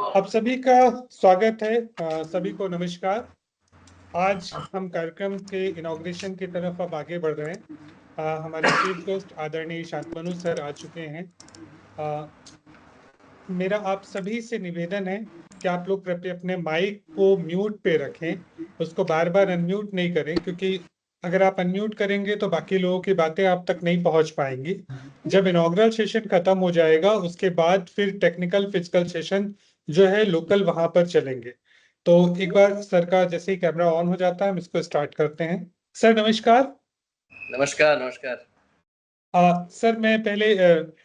आप सभी का स्वागत है। सभी को नमस्कार। आज हम कार्यक्रम के इनॉग्रेशन की तरफ अब आगे बढ़ रहे हैं। हमारे चीफ गेस्ट आदरणीय शांतनु सर आ चुके हैं। अ, मेरा आप सभी से निवेदन है कि आप लोग कृपया अपने माइक को म्यूट पे रखें, उसको बार बार अनम्यूट नहीं करें, क्योंकि अगर आप अनम्यूट करेंगे तो बाकी लोगों की बातें आप तक नहीं पहुंच पाएंगी। जब इनॉग्रल सेशन खत्म हो जाएगा उसके बाद फिर टेक्निकल फिजिकल सेशन जो है लोकल वहां पर चलेंगे। तो एक बार सर का जैसे ही कैमरा ऑन हो जाता है हम इसको स्टार्ट करते हैं। सर नमस्कार। नमस्कार नमस्कार। सर मैं पहले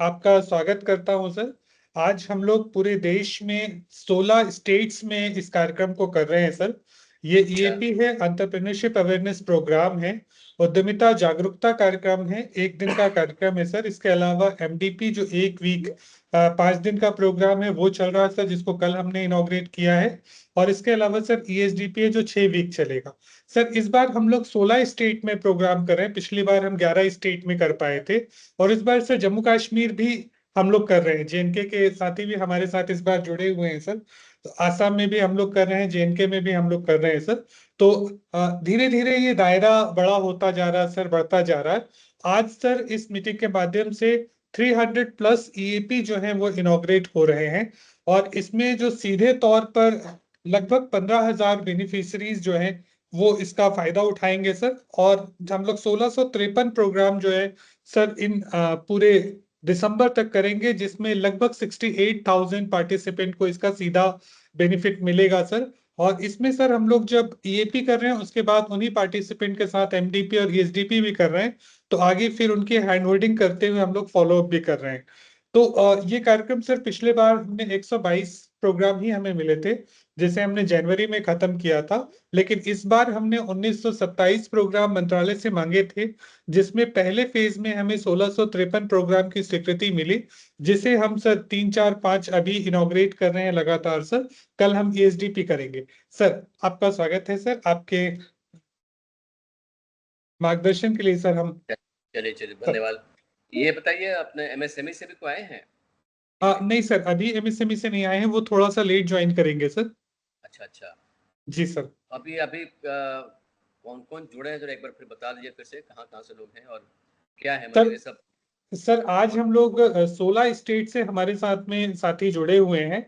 आपका स्वागत करता हूं सर। आज हम लोग पूरे देश में 16 स्टेट्स में इस कार्यक्रम को कर रहे हैं सर। ये ईएपी है, एंटरप्रेन्योरशिप अवेयरनेस प्रोग्राम है, उद्यमिता जागरूकता कार्यक्रम है, एक दिन का कार्यक्रम है सर। इसके अलावा एमडीपी जो एक वीक 5 दिन का प्रोग्राम है वो चल रहा है सर, जिसको कल हमने इनॉग्रेट किया है। और इसके अलावा सर ईएसडीपी है जो 6 वीक चलेगा। सर इस बार हम लोग 16 स्टेट में प्रोग्राम कर रहे हैं, पिछली बार हम 11 स्टेट में कर पाए थे। और इस बार सर जम्मू कश्मीर भी हम लोग कर रहे हैं, जेएनके के साथी भी हमारे साथ इस बार जुड़े हुए हैं सर। तो आसाम में भी हम लोग कर रहे हैं, जेएनके में भी हम लोग कर रहे हैं सर। तो धीरे धीरे ये दायरा बड़ा होता जा रहा है सर, बढ़ता जा रहा है। आज सर इस मीटिंग के माध्यम से 300 प्लस ईएपी जो है वो इनॉग्रेट हो रहे हैं। और इसमें जो सीधे तौर पर लगभग 15,000 बेनिफिशरीज जो हैं वो इसका फायदा उठाएंगे सर। और हम लोग 1653 प्रोग्राम जो है सर इन पूरे दिसंबर तक करेंगे, जिसमें लगभग 68,000 पार्टिसिपेंट को इसका सीधा बेनिफिट मिलेगा सर। और इसमें सर हम लोग जब ईएपी कर रहे हैं उसके बाद उन्हीं पार्टिसिपेंट के साथ एमडीपी और ईएसडीपी भी कर रहे हैं। तो आगे फिर उनकी हैंड होल्डिंग करते हुए हम लोग फॉलो अप भी कर रहे हैं। तो ये कार्यक्रम सर पिछले बार हमने 122 प्रोग्राम ही हमें मिले थे, जिसे हमने जनवरी में खत्म किया था। लेकिन इस बार हमने 1927 प्रोग्राम मंत्रालय से मांगे थे, जिसमें पहले फेज में हमें 1653 प्रोग्राम की स्वीकृति मिली, जिसे हम सर 3 4 5 अभी इनॉग्रेट कर रहे हैं लगातार सर। कल हम ईएसडीपी करेंगे। सर आपका स्वागत है सर, आपके मार्गदर्शन के लिए सर हम चलिए चलिए धन्यवाद। ये बताइए अपने एमएसएमई से भी को आए हैं? नहीं सर, अभी एमएसएमई से नहीं आए हैं, वो थोड़ा सा लेट ज्वाइन करेंगे सर। अच्छा अच्छा। जी सर। अभी अभी कौन कौन जुड़े हैं जरा एक बार फिर बता दीजिए, फिर से कहाँ कहाँ से लोग हैं और क्या है मतलब ये सब। सर आज हम लोग 16 स्टेट से हमारे साथ में साथी जुड़े हुए हैं।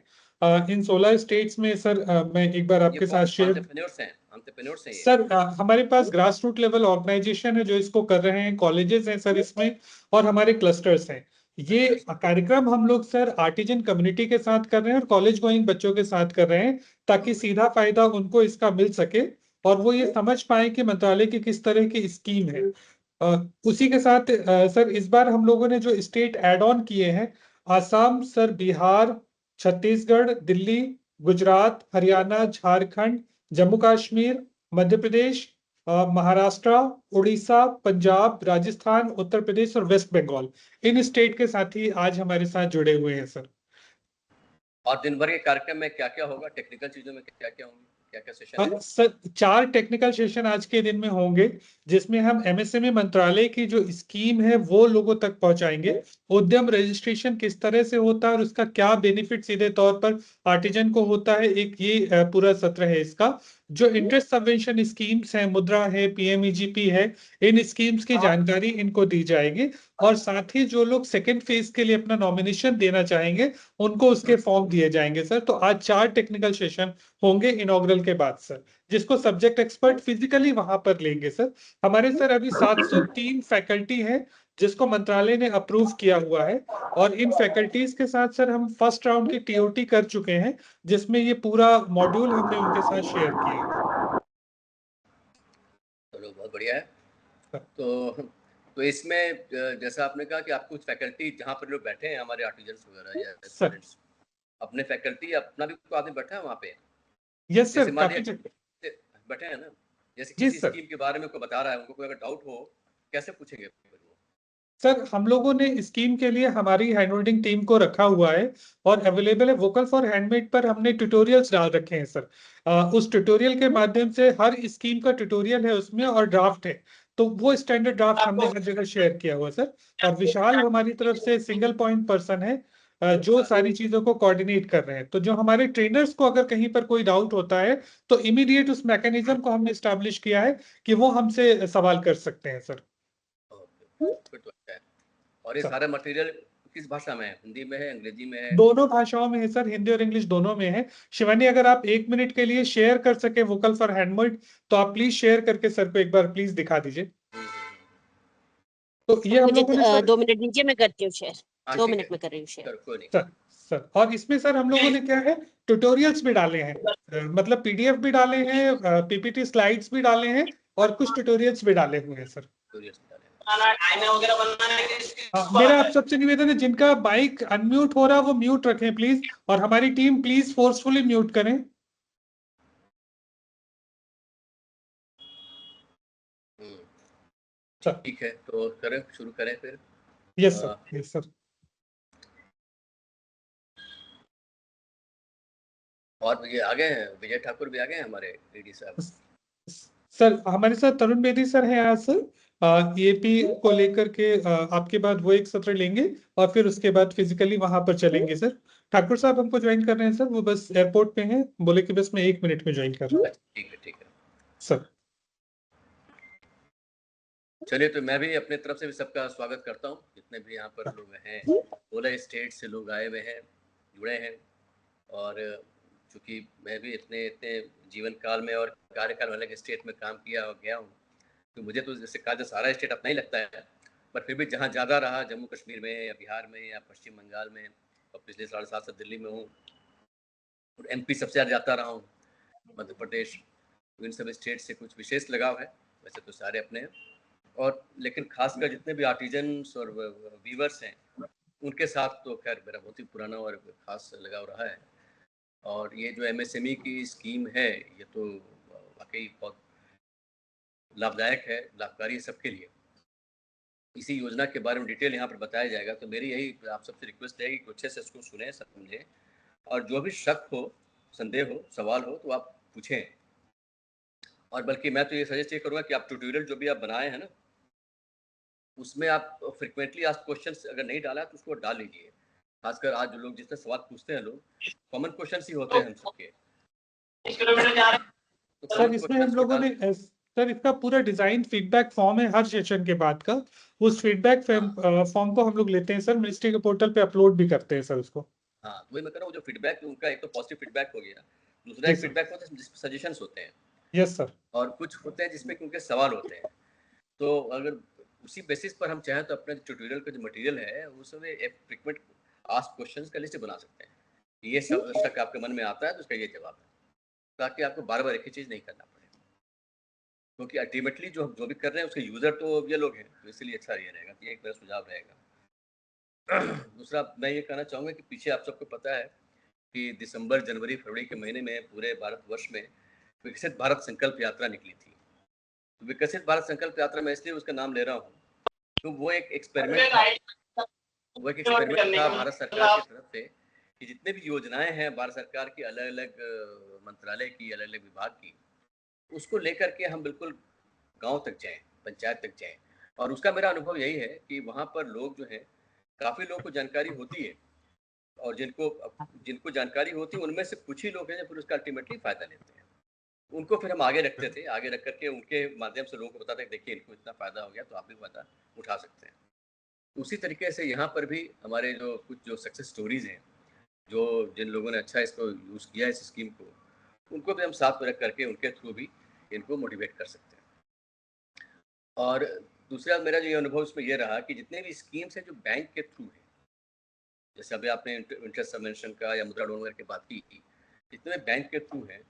इन 16 स्टेट्स में सर मैं एक बार आपके साथ शेयर। एंटरप्रेन्योर्स हैं ये? सर हमारे पास ग्रास रूट लेवल ऑर्गेनाइजेशन है जो इसको कर रहे हैं, कॉलेजेस हैं सर इसमें, और हमारे क्लस्टर्स हैं। ये कार्यक्रम हम लोग सर आर्टिजन कम्युनिटी के साथ कर रहे हैं और कॉलेज गोइंग बच्चों के साथ कर रहे हैं, ताकि सीधा फायदा उनको इसका मिल सके और वो ये समझ पाए कि मंत्रालय की किस तरह की स्कीम है। उसी के साथ सर इस बार हम लोगों ने जो स्टेट एड ऑन किए हैं, आसाम सर, बिहार, छत्तीसगढ़, दिल्ली, गुजरात, हरियाणा, झारखंड, जम्मू कश्मीर, मध्य प्रदेश, महाराष्ट्र, उड़ीसा, पंजाब, राजस्थान, उत्तर प्रदेश और वेस्ट बंगाल, इन स्टेट के साथी आज हमारे साथ जुड़े हुए हैं सर। और दिन भर के कार्यक्रम में क्या क्या होगा, टेक्निकल चीजों में क्या क्या होंगे, क्या क्या सेशन है? सर 4 टेक्निकल सेशन आज के दिन में होंगे, जिसमें हम एमएसएमई मंत्रालय की जो स्कीम है वो लोगों तक पहुंचाएंगे। उद्यम रजिस्ट्रेशन किस तरह से होता है और उसका क्या बेनिफिट सीधे तौर पर आर्टिजन को होता है, एक ये पूरा सत्र है इसका। जो इंटरेस्ट सबवेंशन स्कीम्स है, मुद्रा है, पीएमईजीपी है, इन स्कीम्स की जानकारी इनको दी जाएगी। और साथ ही जो लोग सेकेंड फेज के लिए अपना नॉमिनेशन देना चाहेंगे उनको उसके फॉर्म दिए जाएंगे सर। तो आज 4 टेक्निकल सेशन होंगे इनॉग्रल के बाद सर, जिसको सब्जेक्ट एक्सपर्ट फिजिकली वहां पर लेंगे सर। हमारे सर अभी 703 फैकल्टी है जिसको मंत्रालय ने अप्रूव किया हुआ है। और इन फैकल्टीज के साथ सर हम फर्स्ट राउंड की टीओटी कर चुके हैं, जिसमें ये पूरा मॉड्यूल हमने उनके साथ शेयर किया है। चलो बहुत बढ़िया है। तो इसमें जैसा आपने कहा कि आप कुछ फैकल्टी जहाँ पर लोग बैठे हैं हमारे आर्टिजन्स वगैरह या स्टूडेंट्स, अपने फैकल्टी अपना भी कोई आदमी बैठा है वहाँ पे? यस सर, काफी बैठे हैं ना? जैसे किसी स्कीम के बारे में कोई बता रहा है, उनको कोई अगर डाउट हो कैसे पूछेंगे वो? सर हम लोगों ने स्कीम के लिए हमारी हैंड होल्डिंग टीम को रखा हुआ है और अवेलेबल है। वोकल फॉर हैंडमेड पर हमने ट्यूटोरियल्स डाल रखे हैं सर। उस ट्यूटोरियल के माध्यम से हर स्कीम का ट्यूटोरियल है उसमें और ड्राफ्ट है, तो वो स्टैंडर्ड ड्राफ्ट हमने हर जगह शेयर किया हुआ सर। और विशाल हमारी तरफ से सिंगल पॉइंट पर्सन है, जो सारी चीजों को कोऑर्डिनेट कर रहे हैं। तो जो हमारे ट्रेनर्स को अगर कहीं पर कोई डाउट होता है तो इमीडिएट उस मैकेनिज्म को हमने स्टैब्लिश किया है कि वो हमसे सवाल कर सकते हैं सर। फिर तो अच्छा है। और ये सारा मटेरियल किस भाषा में है? हिंदी में है, अंग्रेजी में है? दोनों भाषाओं में है सर, हिंदी और इंग्लिश दोनों में है। शिवानी, अगर आप 1 मिनट के लिए शेयर कर सके वोकल फॉर हैंडमेड, तो आप प्लीज शेयर करके सर को एक बार प्लीज दिखा दीजिए। तो ये हम लोगों ने 2 मिनट दीजिए, मैं करती हूँ शेयर। 2 मिनट में कर रही हूँ शेयर सर। सर, और इसमें सर हम लोगों ने क्या है, ट्यूटोरियल्स भी डाले हैं, मतलब पीडीएफ भी डाले हैं, पीपीटी स्लाइड्स भी डाले हैं और कुछ ट्यूटोरियल्स भी डाले हुए हैं सर। मेरा आप सबसे निवेदन है, जिनका माइक अनम्यूट हो रहा है वो म्यूट रखें प्लीज, और हमारी टीम प्लीज फोर्सफुली म्यूट करें। ठीक है, तो करें, शुरू करें फिर। Yes sir, yes sir. और ये आ गए हैं, विजय ठाकुर भी आ गए हैं हमारे डीडी साहब। सर हमारे साथ तरुण बेदी सर हैं आज सर, ईएपी को लेकर के आपके बाद वो एक सत्र लेंगे और फिर उसके बाद फिजिकली वहां पर चलेंगे सर। ठाकुर साहब हमको ज्वाइन कर रहे हैं सर, वो बस एयरपोर्ट पे हैं, बोले कि बस मैं 1 मिनट में ज्वाइन कर रहा हूँ। ठीक है सर। चलिए, तो मैं भी अपने तरफ से भी सबका स्वागत करता हूँ, जितने भी यहाँ पर लोग हैं। 16 स्टेट से लोग आए हुए हैं, जुड़े हैं। और चूँकि मैं भी इतने जीवन काल में और कार्यकाल में अलग स्टेट में काम किया और गया हूँ, तो मुझे तो जैसे कहा जाए सारा स्टेट अपना ही लगता है। पर फिर भी जहाँ ज़्यादा रहा, जम्मू कश्मीर में या बिहार में या पश्चिम बंगाल में, और पिछले 7.5 साल दिल्ली में हूँ, और एमपी सबसे ज़्यादा जाता रहा हूँ, मध्य प्रदेश। इन सब स्टेट से कुछ विशेष लगाव है, वैसे तो सारे अपने हैं। और लेकिन खासकर जितने भी आर्टिजन्स और वीवर्स हैं, उनके साथ तो खैर मेरा बहुत ही पुराना और खास लगाव रहा है। और ये जो एमएसएमई की स्कीम है, ये तो वाकई बहुत लाभदायक है, लाभकारी है सबके लिए। इसी योजना के बारे में डिटेल यहाँ पर बताया जाएगा। तो मेरी यही आप सबसे रिक्वेस्ट है कि अच्छे से इसको सुने, समझें, और जो भी शक हो, संदेह हो, सवाल हो, तो आप पूछें। और बल्कि मैं तो ये सजेस्ट ये करूँगा कि आप ट्यूटोरियल जो भी आप बनाए हैं ना, उसमें आप फ्रिक्वेंटली आस्क्ड क्वेश्चंस अगर नहीं डाला तो उसको डाल लीजिए। खासकर आज जो लोग जितने सवाल पूछते हैं, लोग कॉमन क्वेश्चंस ही होते हैं हम सबके। तो सर इसमें हम लोगों ने सर इसका पूरा डिजाइन फीडबैक फॉर्म है हर सेशन के बाद का, उस फीडबैक फॉर्म को हम लोग लेते हैं सर, मिनिस्ट्री के पोर्टल पे अपलोड भी करते हैं सर उसको। हाँ, वही मैं कह रहा हूँ, जो फीडबैक उनका एक तो पॉजिटिव फीडबैक हो गया, दूसरा एक फीडबैक होता है जिसमें सजेशंस होते हैं। Yes sir. और कुछ होते हैं जिसमें उनके सवाल होते हैं। तो अगर उसी बेसिस पर हम चाहें तो अपने ट्यूटोरियल का जो मटेरियल है उसमें एक फ्रीक्वेंट आस्क्ड क्वेश्चंस का लिस्ट बना सकते हैं। ये सब शक आपके मन में आता है तो उसका ये जवाब है, ताकि आपको बार-बार एक ही चीज़ नहीं करना पड़े। क्योंकि अल्टीमेटली जो हम जो भी कर रहे हैं उसके यूज़र तो ये लोग हैं, तो इसलिए अच्छा ये रहेगा कि एक मेरा सुझाव रहेगा। दूसरा मैं ये कहना चाहूँगा कि पीछे आप सबको पता है कि दिसंबर, जनवरी, फरवरी के महीने में पूरे भारतवर्ष में विकसित भारत संकल्प यात्रा निकली थी। तो विकसित भारत संकल्प यात्रा में इसलिए उसका नाम ले रहा हूँ, तो वो एक एक्सपेरिमेंट था। वो एक एक्सपेरिमेंट था भारत सरकार की तरफ से कि जितने भी योजनाएं हैं भारत सरकार की, अलग-अलग मंत्रालय की, अलग-अलग विभाग की, उसको लेकर के हम बिल्कुल गाँव तक जाएँ, पंचायत तक जाएँ। और उसका मेरा अनुभव यही है कि वहाँ पर लोग जो हैं, काफ़ी लोगों को जानकारी होती है, और जिनको जानकारी होती है उनमें से कुछ ही लोग हैं जो फिर उसका अल्टीमेटली फ़ायदा लेते हैं। उनको फिर हम आगे रखते थे, आगे रख कर के उनके माध्यम से लोगों को बताते देखिए इनको इतना फ़ायदा हो गया, तो आप भी फ़ायदा उठा सकते हैं। उसी तरीके से यहाँ पर भी हमारे जो कुछ जो सक्सेस स्टोरीज़ हैं, जो जिन लोगों ने अच्छा इसको यूज़ किया है इस स्कीम को, उनको भी हम साथ में रख करके उनके थ्रू भी इनको मोटिवेट कर सकते हैं। और दूसरा मेरा जो ये अनुभव इसमें ये रहा कि जितने भी स्कीम्स हैं जो बैंक के थ्रू हैं, जैसे अभी आपने इंटरेस्ट सबवेंशन का या मुद्रा लोन वगैरह की बात की, जितने बैंक के थ्रू हैं,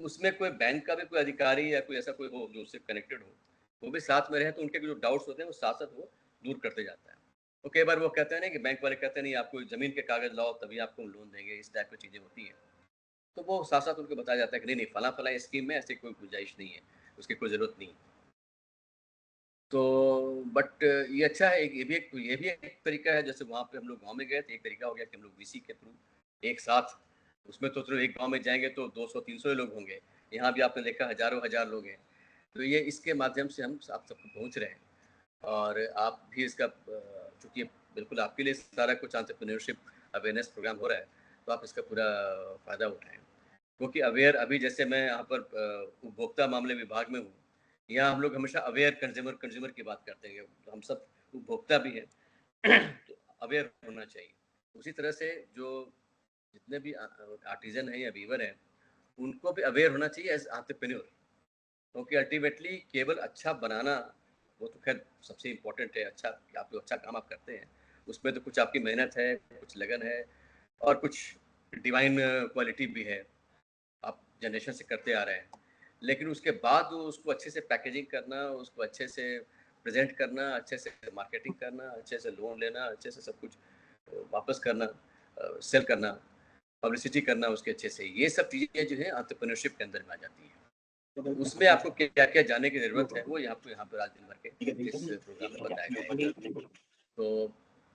उसमें कोई बैंक का भी कोई अधिकारी या कोई ऐसा कोई हो जो उससे कनेक्टेड हो, वो भी साथ में रहे, तो उनके जो डाउट्स होते हैं वो साथ-साथ वो दूर करते जाता है। तो कई बार वो कहते हैं ना कि बैंक वाले कहते हैं नहीं आपको ज़मीन के कागज़ लाओ तभी आपको लोन देंगे, इस टाइप की चीज़ें होती हैं। तो वो साथ-साथ उनको बताया जाता है कि नहीं, नहीं फलाँ-फलाँ स्कीम में ऐसी कोई गुंजाइश नहीं है, उसकी कोई ज़रूरत नहीं। तो बट ये अच्छा है, ये भी एक तरीका है। जैसे वहाँ पे हम लोग गाँव में गए थे, एक तरीका हो गया कि हम लोग वीसी के थ्रू एक साथ, उसमें तो चलो एक गाँव में जाएँगे तो 200-300 ही लोग होंगे। यहाँ भी आपने देखा हज़ारों हज़ार लोग हैं। तो ये इसके माध्यम से हम आप तक पहुँच रहे हैं, और आप भी इसका चूँकि बिल्कुल आपके लिए सारा कुछ एंटरप्रेन्योरशिप अवेयरनेस प्रोग्राम हो रहा है, तो आप इसका पूरा फ़ायदा उठाएँ। क्योंकि अवेयर अभी जैसे मैं यहाँ पर उपभोक्ता मामले विभाग में हूँ, यहाँ हम लोग हमेशा अवेयर कंज्यूमर की बात करते हैं, हम सब उपभोक्ता भी हैं तो अवेयर होना चाहिए। उसी तरह से जो जितने भी आर्टिज़न हैं या वीवर हैं, उनको भी अवेयर होना चाहिए एज़ एंटरप्रेन्योर, क्योंकि अल्टीमेटली केवल अच्छा बनाना वो तो खैर सबसे इम्पोर्टेंट है। अच्छा आप जो अच्छा काम आप करते हैं उसमें तो कुछ आपकी मेहनत है, कुछ लगन है और कुछ डिवाइन क्वालिटी भी है, आप जनरेशन से करते आ रहे हैं। लेकिन उसके बाद उसको अच्छे से पैकेजिंग करना, उसको अच्छे से प्रेजेंट करना, अच्छे से मार्केटिंग करना, अच्छे से लोन लेना, अच्छे से सब कुछ वापस करना, सेल करना, पब्लिसिटी करना उसके अच्छे से, ये सब चीज़ें जो है एंटरप्रेन्योरशिप के अंदर में आ जाती हैं। तो उसमें आपको क्या-क्या जानने की ज़रूरत है, वो यहाँ पर आज दिन भर के इस प्रोग्राम में बताया गया है। तो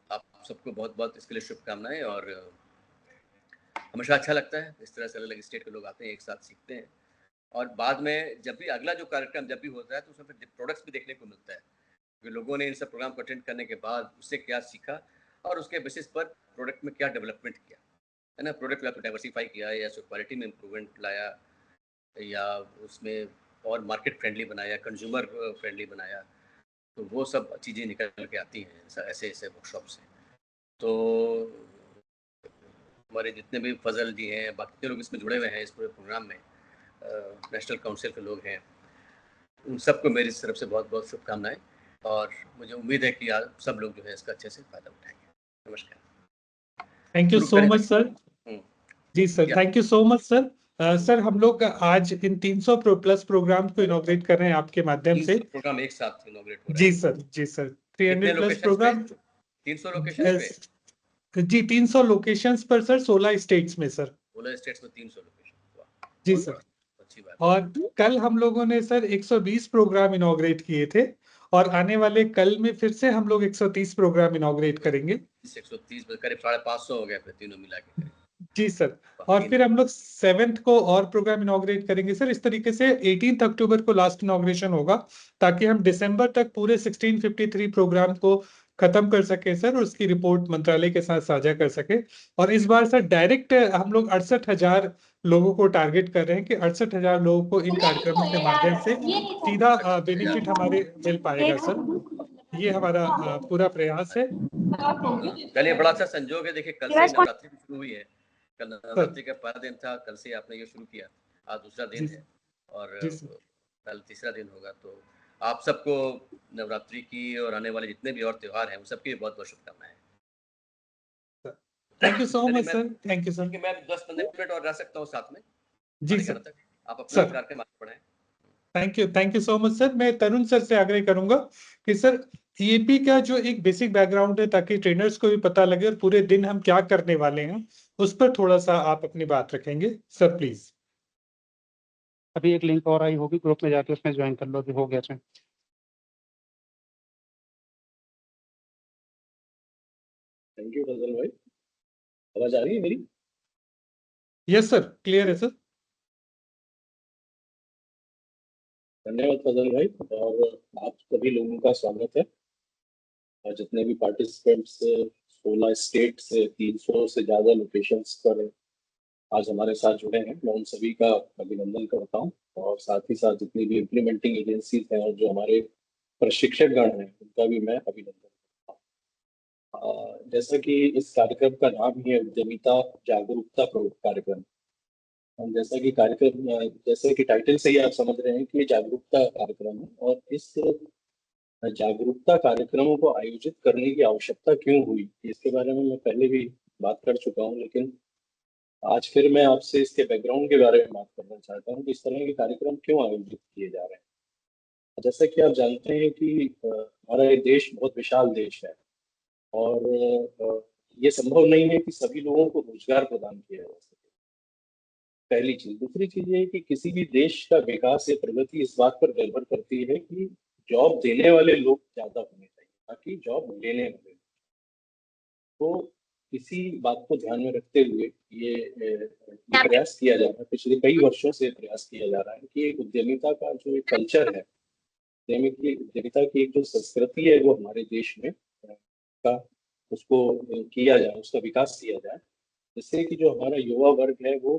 आप सबको बहुत-बहुत इसके लिए शुभकामनाएँ और हमेशा अच्छा लगता है, इस तरह से अलग-अलग स्टेट के लोग आते हैं, एक साथ सीखते हैं और बाद में जब भी अगला जो कार्यक्रम जब भी होता है, तो उसमें फिर प्रोडक्ट्स भी देखने को मिलता है, कि लोगों ने इन सब प्रोग्राम को अटेंड करने के बाद उससे क्या सीखा और उसके बेसिस पर प्रोडक्ट में क्या डेवलपमेंट किया, है ना? प्रोडक्ट या तो डाइवर्सिफ़ाई किया या उसकी क्वालिटी में इम्प्रूवमेंट लाया या उसमें और मार्केट फ्रेंडली बनाया, कंज्यूमर फ्रेंडली बनाया, तो वो सब चीज़ें निकल के आती हैं ऐसे-ऐसे वर्कशॉप से। तो हमारे जितने भी फजल जी हैं, बाकी के लोग इसमें जुड़े हुए हैं इस पूरे प्रोग्राम में, नेशनल काउंसिल के लोग हैं, उन सबको मेरी तरफ से बहुत-बहुत शुभकामनाएँ और मुझे उम्मीद है कि आप सब लोग जो है इसका अच्छे से फ़ायदा उठाएँगे। नमस्कार। थैंक यू शुरू सो करें? Much sir. हुँ, जी सर, या thank you so much sir. Sir हम लोग आज इन 300 प्लस प्रोग्राम को इनॉग्रेट कर रहे हैं आपके माध्यम 300 से। प्रोग्राम एक साथ इनॉग्रेट हो रहे जी हैं। सर, जी सर। कितने 300 प्लस लोकेशंस पे? प्रोग्राम 300 लोकेशंस पे? जी 300 लोकेशंस पर सर, 16 स्टेट्स में सर। 16 स्टेट्स में 300 लोकेशन। वाह! जी सर। अच्छी बात है। और कल हम लोगों ने सर 120 प्रोग्राम इनॉग्रेट किए थे और आने वाले कल में फिर से हम लोग 130 प्रोग्राम इनॉग्रेट करेंगे। 130 में करीब 550 हो गए फिर तीनों मिला के करीब। जी सर। और फिर हम लोग 7th को और प्रोग्राम इनॉग्रेट करेंगे सर। इस तरीके से 18 अक्टूबर को लास्ट इनॉग्रेशन होगा, ताकि हम दिसंबर तक पूरे 1653 प्रोग्राम को खत्म कर सके सर और उसकी रिपोर्ट मंत्रालय के साथ साझा कर सके। और इस बार सर डायरेक्ट हम लोग 68,000 लोगों को टारगेट कर रहे हैं कि 68,000 लोगों को इन कार्यक्रमों के माध्यम से सीधा बेनिफिट हमारे मिल पाएगा सर। ये हमारा पूरा प्रयास है। चलिए, बड़ा अच्छा संजोग है। देखिए, कल से नवरात्रि भी शुरू हुई है। कल नवरात्रि का पहला दिन था, कल से आपने ये शुरू किया। आज दूसरा दिन है और कल तीसरा दिन होगा। तो आप सबको नवरात्रि की और आने वाले जितने भी और त्योहार हैं, उन सबकी बहुत-बहुत शुभकामनाएँ। Thank you so much sir. Thank you sir. कि मैं 10-15 मिनट और रह सकता हूँ साथ में, जी साढ़े सर। 11 तक। आप अपना सर कार्यक्रम आगे बढ़ाएँ। Thank you so much sir. मैं तरुण सर से आग्रह करूंगा कि सर ईएपी का जो एक बेसिक बैकग्राउंड है, ताकि ट्रेनर्स को भी पता लगे और पूरे दिन हम क्या करने वाले हैं, उस पर थोड़ा सा आप अपनी बात रखेंगे सर, प्लीज। अभी एक लिंक और आई होगी, ग्रुप में जाके उसमें ज्वाइन कर लो, अभी हो गया सर। थैंक यू फजल भाई। आवाज आ रही है मेरी? यस सर, क्लियर है सर। धन्यवाद फजल भाई और आप सभी लोगों का स्वागत है। और जितने भी पार्टिसिपेंट्स 16 स्टेट से 300 से ज्यादा लोकेशंस पर आज हमारे साथ जुड़े हैं, मैं उन सभी का अभिनंदन करता हूं और साथ ही साथ जितनी भी इम्प्लीमेंटिंग एजेंसीज हैं और जो हमारे प्रशिक्षक गण हैं, उनका भी मैं अभिनंदन करता हूँ। जैसा कि इस कार्यक्रम का नाम ही है उद्यमिता जागरूकता कार्यक्रम, जैसा कि कार्यक्रम जैसे कि टाइटल से ही आप समझ रहे हैं कि ये जागरूकता कार्यक्रम है और इस जागरूकता कार्यक्रमों को आयोजित करने की आवश्यकता क्यों हुई, इसके बारे में मैं पहले भी बात कर चुका हूं, लेकिन आज फिर मैं आपसे इसके बैकग्राउंड के बारे में बात करना चाहता हूं कि इस तरह के कार्यक्रम क्यों आयोजित किए जा रहे हैं। जैसा कि आप जानते हैं कि हमारा ये देश बहुत विशाल देश है और ये संभव नहीं है कि सभी लोगों को रोजगार प्रदान किया जा सके, पहली चीज। दूसरी चीज ये है कि किसी भी देश का विकास या प्रगति इस बात पर निर्भर करती है कि जॉब देने वाले लोग ज्यादा होने चाहिए, ताकि जॉब लेने वाले लोग। तो इसी बात को ध्यान में रखते हुए ये प्रयास किया जा रहा है, पिछले कई वर्षों से प्रयास किया जा रहा है कि एक उद्यमिता का जो एक कल्चर है, उद्यमिता की एक जो संस्कृति है, वो हमारे देश में का उसको किया जाए, उसका विकास किया जाए, जिससे कि जो हमारा युवा वर्ग है वो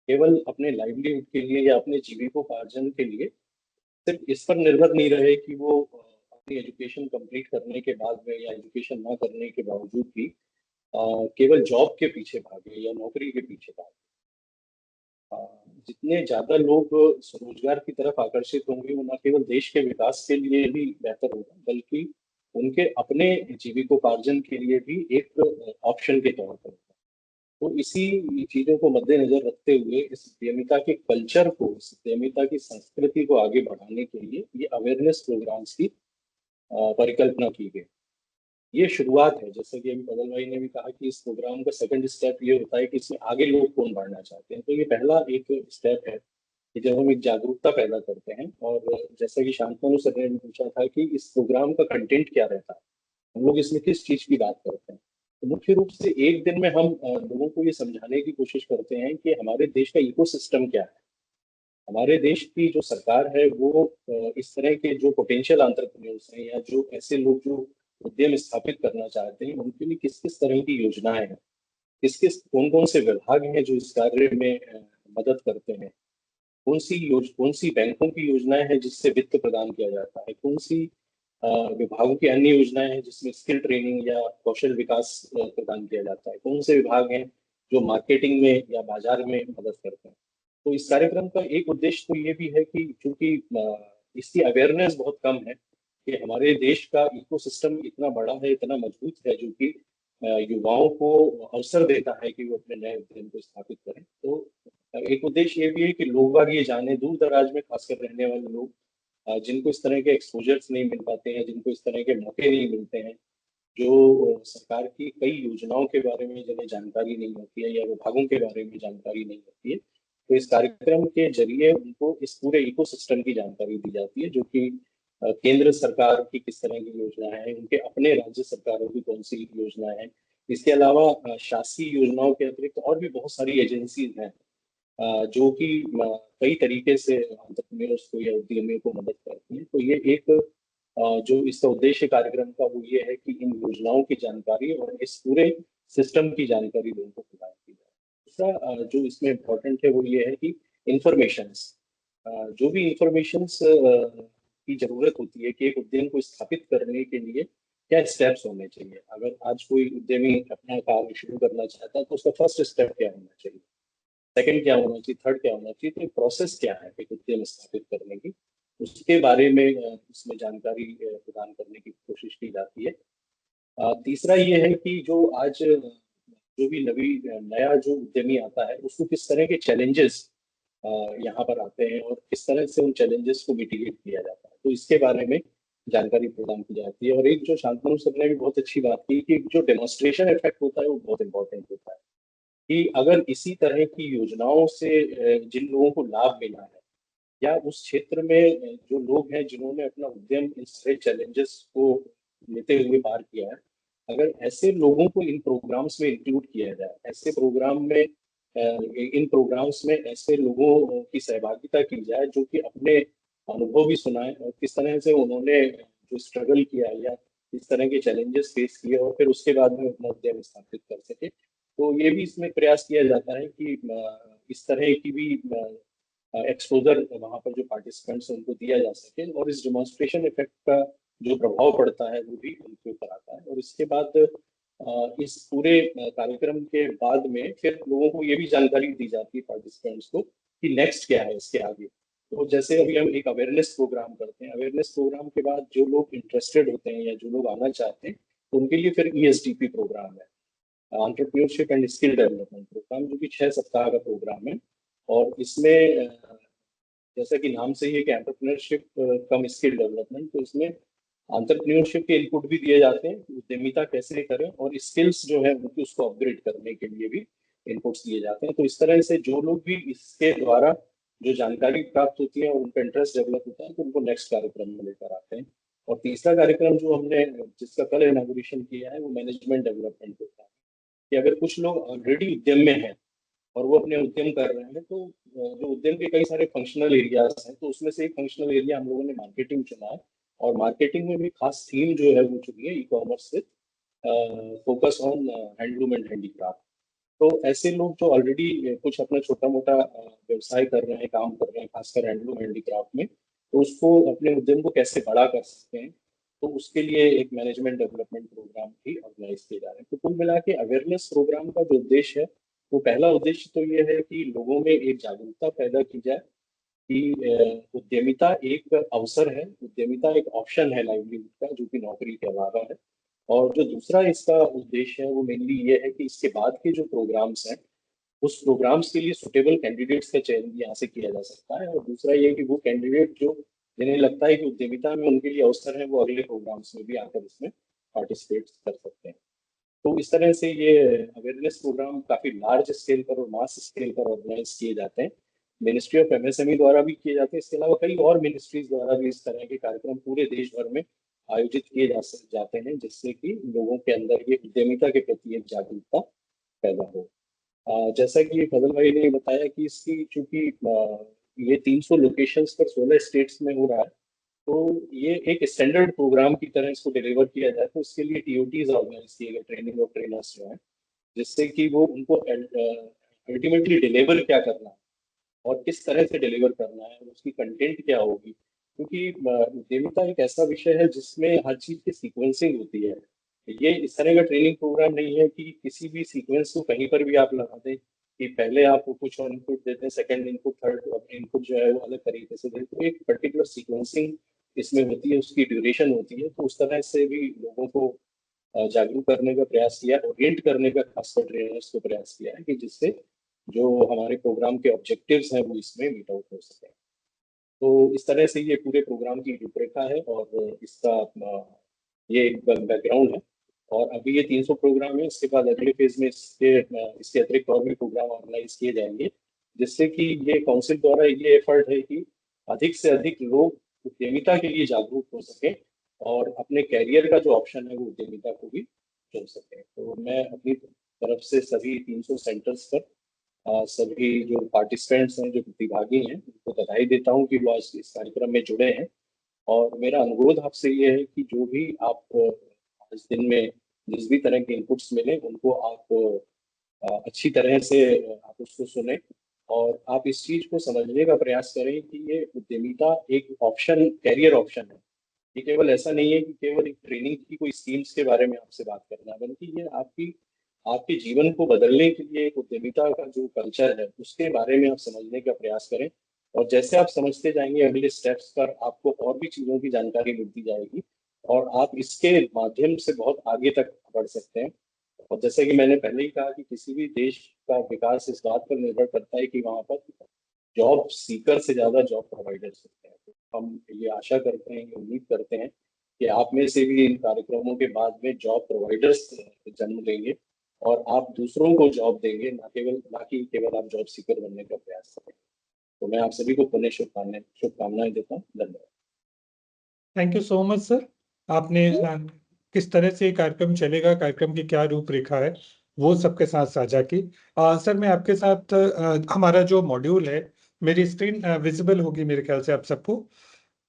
केवल अपने लाइवलीहुड के लिए या अपने जीविकोपार्जन के लिए सिर्फ इस पर निर्भर नहीं रहे कि वो अपनी एजुकेशन कंप्लीट करने के बाद में या एजुकेशन ना करने के बावजूद भी केवल जॉब के पीछे भागे या नौकरी के पीछे भागे। जितने ज्यादा लोग स्वरोजगार की तरफ आकर्षित होंगे वो न केवल देश के विकास के लिए ही बेहतर होगा, बल्कि उनके अपने जीविकोपार्जन के लिए भी एक ऑप्शन के तौर पर होगा। तो इसी चीजों को मद्देनजर रखते हुए इस उद्यमिता के कल्चर को, इस उद्यमिता की संस्कृति को आगे बढ़ाने के लिए ये अवेयरनेस प्रोग्राम्स की परिकल्पना की गई। ये शुरुआत है, जैसा कि अभी पवन भाई ने भी कहा कि इस प्रोग्राम का सेकंड स्टेप ये होता है कि इसमें आगे लोग कौन बढ़ना चाहते हैं। तो ये पहला एक स्टेप है कि जब हम एक जागरूकता पैदा करते हैं, और जैसा कि शांतनु सर ने पूछा था कि इस प्रोग्राम का कंटेंट क्या रहता है, हम लोग इसमें किस चीज की बात करते हैं, तो मुख्य रूप से एक दिन में हम लोगों को ये समझाने की कोशिश करते हैं कि हमारे देश का इकोसिस्टम क्या है। हमारे देश की जो सरकार है वो इस तरह के जो पोटेंशियल एंटरप्रेन्योर्स हैं या जो ऐसे लोग जो उद्यम स्थापित करना चाहते हैं, उनके लिए किस किस तरह की योजनाएं हैं, किस किस कौन कौन से विभाग हैं जो इस कार्य में मदद करते हैं, कौन सी बैंकों की योजनाएं हैं जिससे वित्त प्रदान किया जाता है, कौन सी विभागों की अन्य योजनाएं हैं जिसमें स्किल ट्रेनिंग या कौशल विकास प्रदान किया जाता है, कौन से विभाग हैं जो मार्केटिंग में या बाजार में मदद करते हैं। तो इस कार्यक्रम का एक उद्देश्य तो ये भी है कि चूंकि इसकी अवेयरनेस बहुत कम है कि हमारे देश का इकोसिस्टम इतना बड़ा है, इतना मजबूत है, जो कि युवाओं को अवसर देता है कि वो अपने नए उद्यम को स्थापित करें। तो एक उद्देश्य ये भी है कि लोग बाग ये जाने, दूर दराज में खासकर रहने वाले लोग जिनको इस तरह के एक्सपोजर्स नहीं मिल पाते हैं, जिनको इस तरह के मौके नहीं मिलते हैं, जो सरकार की कई योजनाओं के बारे में जिन्हें जानकारी नहीं होती है या विभागों के बारे में जानकारी नहीं होती है, तो इस कार्यक्रम के जरिए उनको इस पूरे इकोसिस्टम की जानकारी दी जाती है, जो कि केंद्र सरकार की किस तरह की योजनाएं हैं, उनके अपने राज्य सरकारों की कौन सी योजनाएं हैं। इसके अलावा शासकीय योजनाओं के अतिरिक्त और भी बहुत सारी एजेंसीज हैं जो कि कई तरीके से एंटरप्रेन्योर्स को या उद्यमियों को मदद करती हैं। तो ये एक जो इसका उद्देश्य कार्यक्रम का वो ये है कि इन योजनाओं की जानकारी और इस पूरे सिस्टम की जानकारी लोगों को प्रदान की जाए। दूसरा जो इसमें इम्पोर्टेंट है वो ये है कि इंफॉर्मेशंस, जो भी इंफॉर्मेशंस की जरूरत होती है कि एक उद्यम को स्थापित करने के लिए क्या स्टेप्स होने चाहिए। अगर आज कोई उद्यमी अपना कार्य शुरू करना चाहता है तो उसका फर्स्ट स्टेप क्या होना चाहिए, सेकंड क्या होना चाहिए, थर्ड क्या होना चाहिए, तो प्रोसेस क्या है एक उद्यम स्थापित करने की, उसके बारे में उसमें जानकारी प्रदान करने की कोशिश की जाती है। तीसरा ये है कि जो आज जो भी नया जो उद्यमी आता है उसको किस तरह के चैलेंजेस यहाँ पर आते हैं और किस तरह से उन चैलेंजेस को मिटिगेट किया जाता है, तो इसके बारे में जानकारी प्रदान की जाती है। और एक जो शांतनु सर ने भी बहुत अच्छी बात की कि जो डेमोन्स्ट्रेशन इफेक्ट होता है वो बहुत इंपॉर्टेंट होता है कि अगर इसी तरह की योजनाओं से जिन लोगों को लाभ मिला है या उस क्षेत्र में जो लोग हैं जिन्होंने अपना उद्यम इन सारे चैलेंजेस को लेते हुए पार किया है, अगर ऐसे लोगों को इन प्रोग्राम्स में इंक्लूड किया जाए, ऐसे प्रोग्राम में इन प्रोग्राम्स में ऐसे लोगों की सहभागिता की जाए जो कि अपने अनुभव भी सुनाए और किस तरह से उन्होंने जो स्ट्रगल किया या इस तरह के चैलेंजेस फेस किए और फिर उसके बाद में अपना उद्यम स्थापित कर सके, तो ये भी इसमें प्रयास किया जाता है कि इस तरह की भी एक्सपोजर वहाँ पर जो पार्टिसिपेंट्स हैं उनको दिया जा सके और इस डेमोन्स्ट्रेशन इफेक्ट का जो प्रभाव पड़ता है वो भी उनके ऊपर आता है। और इसके बाद इस पूरे कार्यक्रम के बाद में फिर लोगों को ये भी जानकारी दी जाती है पार्टिसिपेंट्स को कि नेक्स्ट क्या है इसके आगे। तो जैसे अभी हम एक अवेयरनेस प्रोग्राम करते हैं, अवेयरनेस प्रोग्राम के बाद जो लोग इंटरेस्टेड होते हैं या जो लोग आना चाहते हैं तो उनके लिए फिर ESDP प्रोग्राम है, entrepreneurship and skill development program, जो कि 6 सप्ताह का प्रोग्राम है। और इसमें जैसा कि नाम से ही है कि एंटरप्रेन्योरशिप कम स्किल डेवलपमेंट, तो इसमें एंटरप्रेन्योरशिप के इनपुट भी दिए जाते हैं, उद्यमिता कैसे करें और स्किल्स जो है उनकी उसको अपग्रेड करने के लिए भी इनपुट्स दिए जाते हैं। तो इस तरह से जो लोग भी इसके द्वारा जो जानकारी प्राप्त होती है और उनका इंटरेस्ट डेवलप होता है तो उनको नेक्स्ट कार्यक्रम में लेकर आते हैं। और तीसरा कार्यक्रम जो हमने जिसका कल इनॉग्रेशन किया है वो मैनेजमेंट डेवलपमेंट होता है कि अगर कुछ लोग ऑलरेडी उद्यम में हैं और वो अपने उद्यम कर रहे हैं तो जो उद्यम के कई सारे फंक्शनल एरियाज हैं, तो उसमें से एक फंक्शनल एरिया हम लोगों ने मार्केटिंग चुना है और मार्केटिंग में भी खास थीम जो है वो चुनी है e commerce with focus on handloom and handicraft. तो ऐसे लोग जो ऑलरेडी कुछ अपना छोटा मोटा व्यवसाय कर रहे हैं, काम कर रहे हैं, खासकर हैंडलूम हैंडीक्राफ्ट में, तो उसको अपने उद्यम को कैसे बड़ा कर सकते हैं, तो उसके लिए एक मैनेजमेंट डेवलपमेंट प्रोग्राम भी ऑर्गेनाइज किए जा रहे हैं। तो कुल मिला के अवेयरनेस प्रोग्राम का जो उद्देश्य है, वो पहला उद्देश्य तो ये है कि लोगों में एक जागरूकता पैदा की जाए कि उद्यमिता एक अवसर है, उद्यमिता एक ऑप्शन है लाइवलीहुड का, जो कि नौकरी के अलावा है। और जो दूसरा इसका उद्देश्य है वो मेनली ये है कि इसके बाद के जो प्रोग्राम्स हैं, उस प्रोग्राम्स के लिए सुटेबल कैंडिडेट्स का चयन भी यहाँ से किया जा सकता है। और दूसरा ये कि वो कैंडिडेट जो जिन्हें लगता है कि उद्यमिता में उनके लिए अवसर है, वो अगले प्रोग्राम्स में भी आकर इसमें पार्टिसिपेट कर सकते हैं। तो इस तरह से ये अवेयरनेस प्रोग्राम काफी लार्ज स्केल पर और मास स्केल पर ऑर्गेनाइज किए जाते हैं। मिनिस्ट्री ऑफ एमएसएमई द्वारा भी किए जाते हैं, इसके अलावा कई और मिनिस्ट्रीज द्वारा भी इस तरह के कार्यक्रम पूरे देश भर में आयोजित किए जाते हैं, जिससे कि लोगों के अंदर ये उद्यमिता के प्रति एक जागरूकता पैदा हो। जैसा कि फजल भाई ने बताया कि इसकी चूंकि ये 300 लोकेशंस पर 16 स्टेट्स में हो रहा है, तो ये एक स्टैंडर्ड प्रोग्राम की तरह इसको डिलीवर किया जाए। तो इसके लिए टीओटीज ऑर्गेनाइज किए गए, ट्रेनिंग और ट्रेनर्स जो है, जिससे कि वो उनको अल्टीमेटली डिलीवर क्या करना है और किस तरह से डिलीवर करना है, उसकी कंटेंट क्या होगी। क्योंकि उद्यमिता एक ऐसा विषय है जिसमें हर चीज की सीक्वेंसिंग होती है। ये इस तरह का ट्रेनिंग प्रोग्राम नहीं है कि किसी भी सीक्वेंस को कहीं पर भी आप लगा दें कि पहले आप कुछ और इनपुट देते हैं, सेकंड इनपुट, थर्ड इनपुट जो है वो अलग तरीके से देते हैं। तो एक पर्टिकुलर सीक्वेंसिंग इसमें होती है, उसकी ड्यूरेशन होती है। तो उस तरह से भी लोगों को जागरूक करने का प्रयास किया, ओरिएंट करने का खासकर ट्रेनर्स को प्रयास किया है कि जिससे जो हमारे प्रोग्राम के ऑब्जेक्टिव्स हैं वो इसमें मीट आउट हो सके। तो इस तरह से ये पूरे प्रोग्राम की रूपरेखा है और इसका ये एक बैकग्राउंड है। और अभी ये 300 प्रोग्राम है, इसके बाद अगले फेज में इसके अतिरिक्त और भी प्रोग्राम ऑर्गेनाइज किए जाएंगे, जिससे कि ये काउंसिल द्वारा ये एफर्ट है कि अधिक से अधिक लोग उद्यमिता के लिए जागरूक हो सके और अपने कैरियर का जो ऑप्शन है वो उद्यमिता को भी चुन सके। तो मैं अपनी तरफ से सभी 300 सेंटर्स पर सभी जो पार्टिसिपेंट्स हैं, जो प्रतिभागी हैं, उनको बधाई देता हूँ कि वो आज इस कार्यक्रम में जुड़े हैं। और मेरा अनुरोध आपसे ये है कि जो भी आप इस दिन में जिस भी तरह के इनपुट्स मिले, उनको आप अच्छी तरह से आप उसको सुने और आप इस चीज को समझने का प्रयास करें कि ये उद्यमिता एक ऑप्शन, कैरियर ऑप्शन है। ये केवल ऐसा नहीं है कि केवल एक ट्रेनिंग की कोई स्कीम्स के बारे में आपसे बात करना है, बल्कि ये आपके जीवन को बदलने के लिए एक उद्यमिता का जो कल्चर है उसके बारे में आप समझने का प्रयास करें। और जैसे आप समझते जाएंगे, अगले स्टेप्स पर आपको और भी चीजों की जानकारी मिलती जाएगी और आप इसके माध्यम से बहुत आगे तक बढ़ सकते हैं। और जैसे कि मैंने पहले ही कहा कि किसी भी देश का विकास इस बात पर निर्भर करता है कि वहाँ पर जॉब सीकर से ज्यादा जॉब प्रोवाइडर्स होते हैं। तो हम ये आशा करते हैं, ये उम्मीद करते हैं कि आप में से भी इन कार्यक्रमों के बाद में जॉब प्रोवाइडर्स जन्म लेंगे और आप दूसरों को जॉब देंगे, ना कि केवल आप जॉब सीकर बनने का प्रयास करें। तो मैं आप सभी को पुनः शुभकामनाएं देता हूँ। धन्यवाद। Thank you so much sir. आपने किस तरह से कार्यक्रम चलेगा, कार्यक्रम की क्या रूपरेखा है, वो सबके साथ साझा की। सर मैं आपके साथ हमारा जो मॉड्यूल है, मेरी स्क्रीन विजिबल होगी मेरे ख्याल से आप सबको।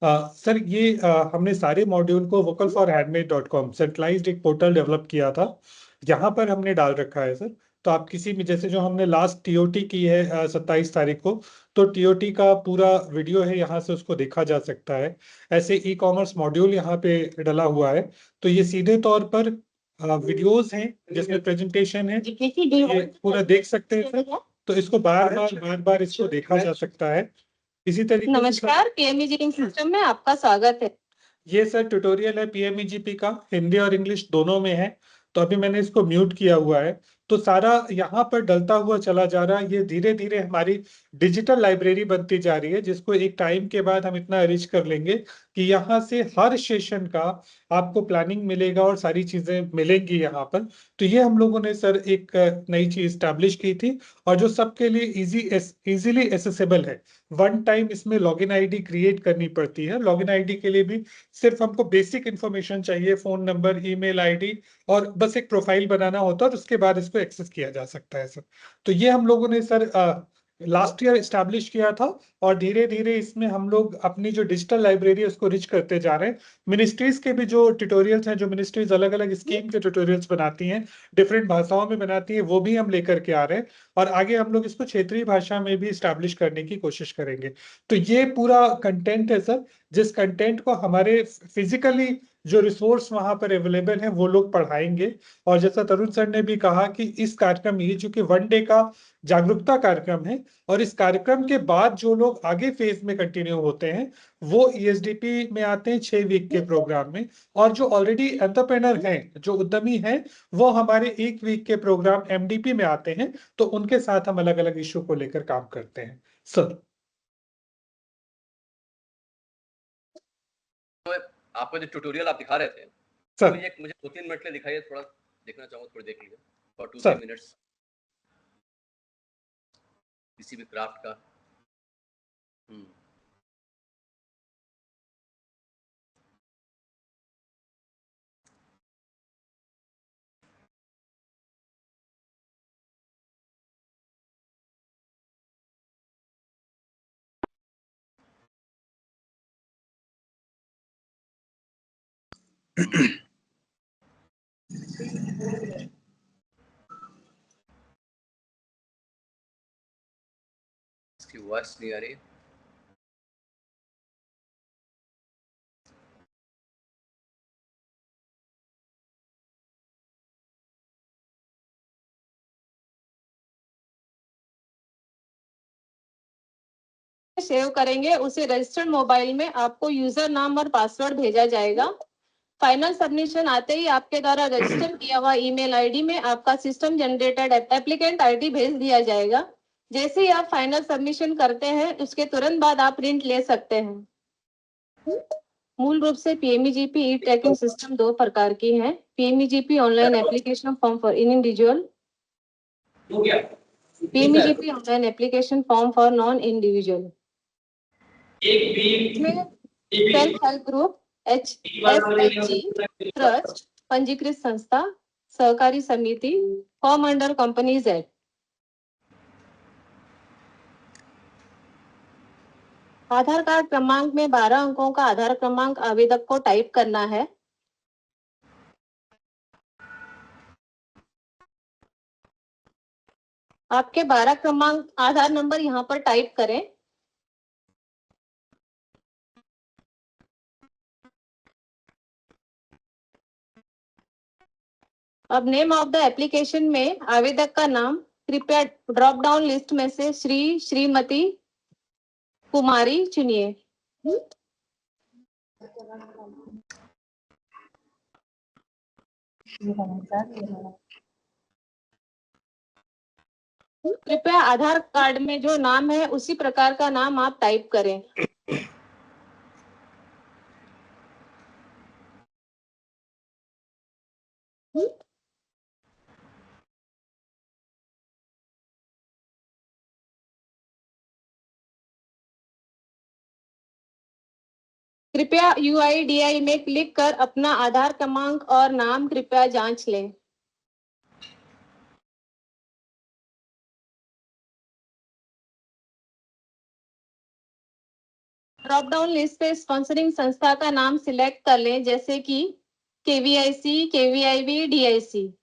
सर ये हमने सारे मॉड्यूल को vocalforhandmade.com सेंट्रलाइज्ड एक पोर्टल डेवलप किया था, यहाँ पर हमने डाल रखा है सर। तो आप किसी भी, जैसे जो हमने लास्ट टीओटी की है 27 तारीख को, तो टीओटी का पूरा वीडियो है, यहाँ से उसको देखा जा सकता है। ऐसे ई कॉमर्स मॉड्यूल यहाँ पे डला हुआ है, तो ये सीधे तौर पर वीडियोस हैं जिसमें प्रेजेंटेशन है, ये पूरा देख सकते हैं सर। तो इसको बार बार इसको देखा जा सकता है। इसी तरीके से नमस्कार, पीएमईजीपी सिस्टम में आपका स्वागत है। ये सर ट्यूटोरियल है पीएमईजीपी का, हिंदी और इंग्लिश दोनों में है। तो अभी मैंने इसको म्यूट किया हुआ है, तो सारा यहाँ पर डलता हुआ चला जा रहा है। ये धीरे धीरे हमारी डिजिटल लाइब्रेरी बनती जा रही है, जिसको एक टाइम के बाद हम इतना रिच कर लेंगे कि यहाँ से हर सेशन का आपको प्लानिंग मिलेगा और सारी चीजें मिलेंगी यहाँ पर। तो ये हम लोगों ने सर एक नई चीज स्टैब्लिश की थी, और जो सबके लिए इजीली एसेसेबल है। वन टाइम इसमें लॉगिन आईडी क्रिएट करनी पड़ती है। लॉगिन आईडी के लिए भी सिर्फ हमको बेसिक इन्फॉर्मेशन चाहिए, फोन नंबर, ईमेल आईडी, और बस एक प्रोफाइल बनाना होता है और उसके बाद इसको एक्सेस किया जा सकता है सर। तो ये हम लोगों ने सर लास्ट ईयर इस्टेब्लिश किया था और धीरे धीरे इसमें हम लोग अपनी जो डिजिटल लाइब्रेरी है उसको रिच करते जा रहे हैं। मिनिस्ट्रीज के भी जो ट्यूटोरियल्स हैं, जो मिनिस्ट्रीज अलग अलग स्कीम के ट्यूटोरियल्स बनाती हैं, डिफरेंट भाषाओं में बनाती है, वो भी हम लेकर के आ रहे हैं और आगे हम लोग इसको क्षेत्रीय भाषा में भी इस्टेब्लिश करने की कोशिश करेंगे। तो ये पूरा कंटेंट है सर, जिस कंटेंट को हमारे फिजिकली जो रिसोर्स वहां पर अवेलेबल है वो लोग पढ़ाएंगे। और जैसा तरुण सर ने भी कहा कि इस कार्यक्रम, ये चूंकि 1 डे का जागरूकता कार्यक्रम है और इस कार्यक्रम के बाद जो लोग आगे फेज में कंटिन्यू होते हैं वो ईएसडीपी में आते हैं 6 वीक के प्रोग्राम में। और जो ऑलरेडी एंटरप्रेनर हैं, जो उद्यमी हैं, वो हमारे 1 वीक के प्रोग्राम एमडीपी में आते हैं। तो उनके साथ हम अलग अलग इशू को लेकर काम करते हैं सर। आपका जो ट्यूटोरियल आप दिखा रहे थे सर, तो ये मुझे 2-3 मिनट के लिए दिखाइए, थोड़ा देखना चाहूंगा, थोड़ा देख लीजिए और 2-3 सर। मिनट्स किसी भी क्राफ्ट का। इसकी वॉइस नहीं आ रही। सेव करेंगे उसे रजिस्टर्ड मोबाइल में आपको यूजर नाम और पासवर्ड भेजा जाएगा। फाइनल सबमिशन आते ही आपके द्वारा रजिस्टर किया हुआ ईमेल आईडी में आपका सिस्टम जनरेटेड एप्लीकेंट आईडी भेज दिया जाएगा। जैसे ही आप फाइनल सबमिशन करते हैं उसके तुरंत बाद आप प्रिंट ले सकते हैं। मूल रूप से पीएमईजीपी ई ट्रैकिंग सिस्टम 2 प्रकार की है। PMEGP online application form for individual, PMEGP online application form for non individual. Self help group, HSHG, trust, पंजीकृत संस्था, सहकारी समिति, form under companies act. Aadhaar card क्रमांक में 12 अंकों का आधार क्रमांक आवेदक को टाइप करना है। आपके 12 क्रमांक आधार नंबर यहाँ पर टाइप करें। अब नेम ऑफ द एप्लीकेशन में आवेदक का नाम कृपया ड्रॉप डाउन लिस्ट में से श्री, श्रीमती, कुमारी चुनिए। कृपया आधार कार्ड में जो नाम है उसी प्रकार का नाम आप टाइप करें। कृपया UIDAI में क्लिक कर अपना आधार क्रमांक और नाम कृपया जांच लें। ड्रॉप डाउन लिस्ट पे स्पॉन्सरिंग संस्था का नाम सिलेक्ट कर लें, जैसे कि KVIC, KVIB, DIC।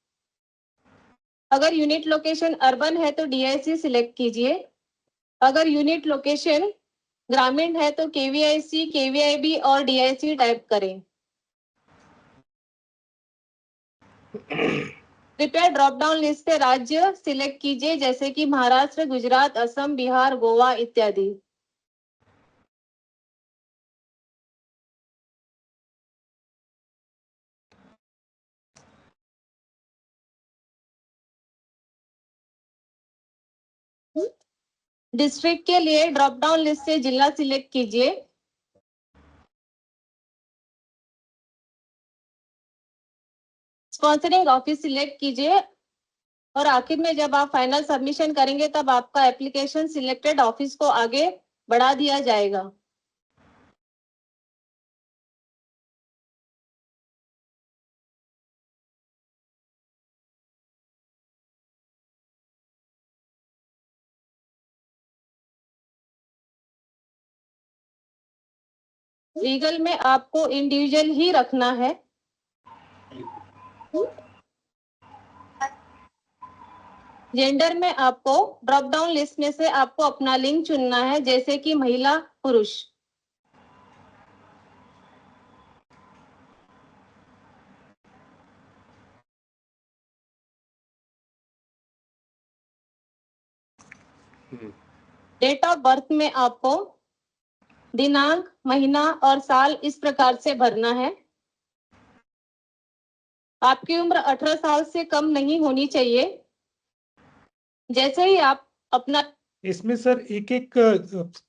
अगर यूनिट लोकेशन अर्बन है तो DIC सिलेक्ट कीजिए। अगर यूनिट लोकेशन ग्रामीण है तो KVIC, KVIB और DIC टाइप करें। कृपया ड्रॉप डाउन लिस्ट से राज्य सिलेक्ट कीजिए, जैसे कि महाराष्ट्र, गुजरात, असम, बिहार, गोवा इत्यादि। डिस्ट्रिक्ट के लिए ड्रॉप डाउन लिस्ट से जिला सिलेक्ट कीजिए। स्पॉन्सरिंग ऑफिस सिलेक्ट कीजिए और आखिर में जब आप फाइनल सबमिशन करेंगे तब आपका एप्लीकेशन सिलेक्टेड ऑफिस को आगे बढ़ा दिया जाएगा। लीगल में आपको इंडिविजुअल ही रखना है। जेंडर में आपको ड्रॉप डाउन लिस्ट में से आपको अपना लिंग चुनना है, जैसे कि महिला पुरुष। डेट ऑफ बर्थ में आपको दिनांक, महीना और साल इस प्रकार से भरना है। आपकी उम्र 18 साल से कम नहीं होनी चाहिए। जैसे ही आप अपना इसमें सर एक एक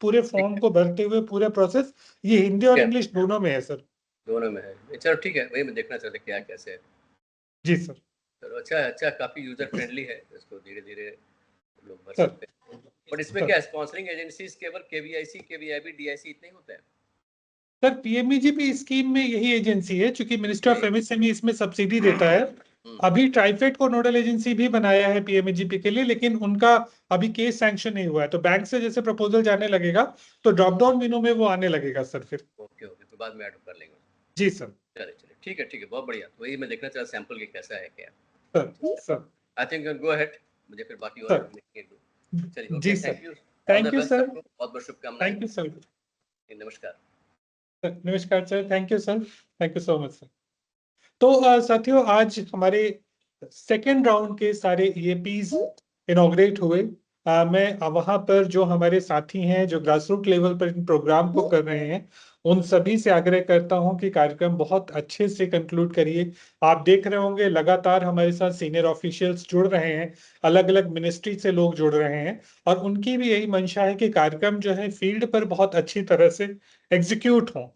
पूरे फॉर्म को भरते हुए पूरा प्रोसेस ये हिंदी और इंग्लिश दोनों में है सर। दोनों में है, चलो ठीक है, वही मैं देखना चाहता क्या कैसे है। जी सर। चलो अच्छा, काफी यूजर फ्रेंडली है, इसको धीरे धीरे लोग भर सकते हैं। बट इसमें क्या स्पॉन्सरिंग एजेंसीज केवल केवीआईसी, केवीआईबी, डीआईसी इतने ही होते हैं? सर पीएमईजीपी स्कीम में यही एजेंसी है, क्योंकि मिनिस्टर ऑफ एमएसएमई इसमें सब्सिडी देता है। अभी ट्राइफेड को नोडल एजेंसी भी बनाया है पीएमईजीपी के लिए, लेकिन उनका अभी केस सैंक्शन नहीं हुआ है, तो बैंक से जैसे प्रपोजल जाने लगेगा तो ड्रॉप डाउन मेनू में वो आने लगेगा सर फिर। ओके तो बाद में ऐड कर लेंगे। जी सर। चलिए ठीक है, बहुत बढ़िया। तो वही मैं देखना चाहता सैंपल के कैसा है क्या। Sir I think you can go ahead, मुझे फिर बाकी और चलिए। जी सर, थैंक यू सर, बहुत बहुत शुभकामनाएं। Thank you sir. नमस्कार। नमस्कार sir, thank you sir, thank you so much sir. तो साथियों, आज हमारे सेकेंड राउंड के सारे ईएपीज इनॉग्रेट हुए। मैं वहां पर जो हमारे साथी हैं जो ग्रासरूट लेवल पर इन प्रोग्राम को कर रहे हैं, उन सभी से आग्रह करता हूं कि कार्यक्रम बहुत अच्छे से कंक्लूड करिए। आप देख रहे होंगे लगातार हमारे साथ सीनियर ऑफिशियल्स जुड़ रहे हैं, अलग अलग मिनिस्ट्री से लोग जुड़ रहे हैं, और उनकी भी यही मंशा है कि कार्यक्रम जो है फील्ड पर बहुत अच्छी तरह से एग्जीक्यूट हो।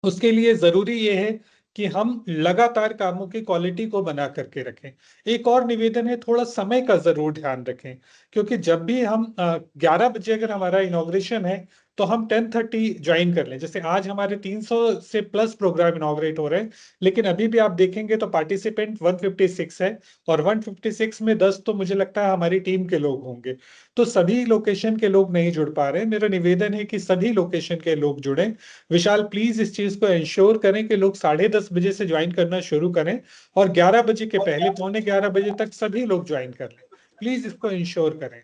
उसके लिए जरूरी ये है कि हम लगातार कामों की क्वालिटी को बना करके रखें। एक और निवेदन है, थोड़ा समय का जरूर ध्यान रखें, क्योंकि जब भी हम 11 बजे अगर हमारा इनॉग्रेशन है तो हम 10:30 ज्वाइन कर लें। जैसे आज हमारे 300 से प्लस प्रोग्राम इनॉग्रेट हो रहे हैं, लेकिन अभी भी आप देखेंगे तो पार्टिसिपेंट 156 है, और 156 में 10 तो मुझे लगता है हमारी टीम के लोग होंगे, तो सभी लोकेशन के लोग नहीं जुड़ पा रहे। मेरा निवेदन है कि सभी लोकेशन के लोग जुड़ें। विशाल प्लीज इस चीज को इंश्योर करें कि लोग 10:30 बजे से ज्वाइन करना शुरू करें, और 11 बजे के पहले 11:15 बजे तक सभी लोग ज्वाइन कर लें। प्लीज इसको इंश्योर करें,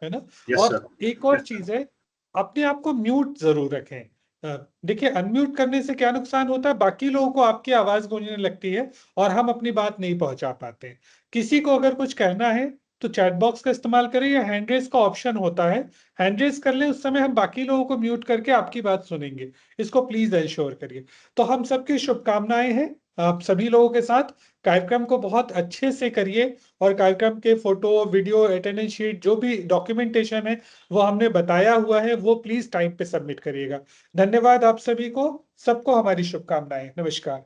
है ना। और एक और चीज है, अपने आप को म्यूट जरूर रखें। देखिए, अनम्यूट करने से क्या नुकसान होता है, बाकी लोगों को आपकी आवाज गूंजने लगती है और हम अपनी बात नहीं पहुंचा पाते। किसी को अगर कुछ कहना है तो चैट बॉक्स का इस्तेमाल करें, या हैंड रेज का ऑप्शन होता है, हैंड रेज कर लें, उस समय हम बाकी लोगों को म्यूट करके आपकी बात सुनेंगे। इसको प्लीज इंश्योर करिए। तो हम सबकी शुभकामनाएं हैं आप सभी लोगों के साथ। कार्यक्रम को बहुत अच्छे से करिए, और कार्यक्रम के फोटो, वीडियो, अटेंडेंस शीट, जो भी डॉक्यूमेंटेशन है वो हमने बताया हुआ है, वो प्लीज टाइम पे सबमिट करिएगा। धन्यवाद आप सभी को, सबको हमारी शुभकामनाएं। नमस्कार।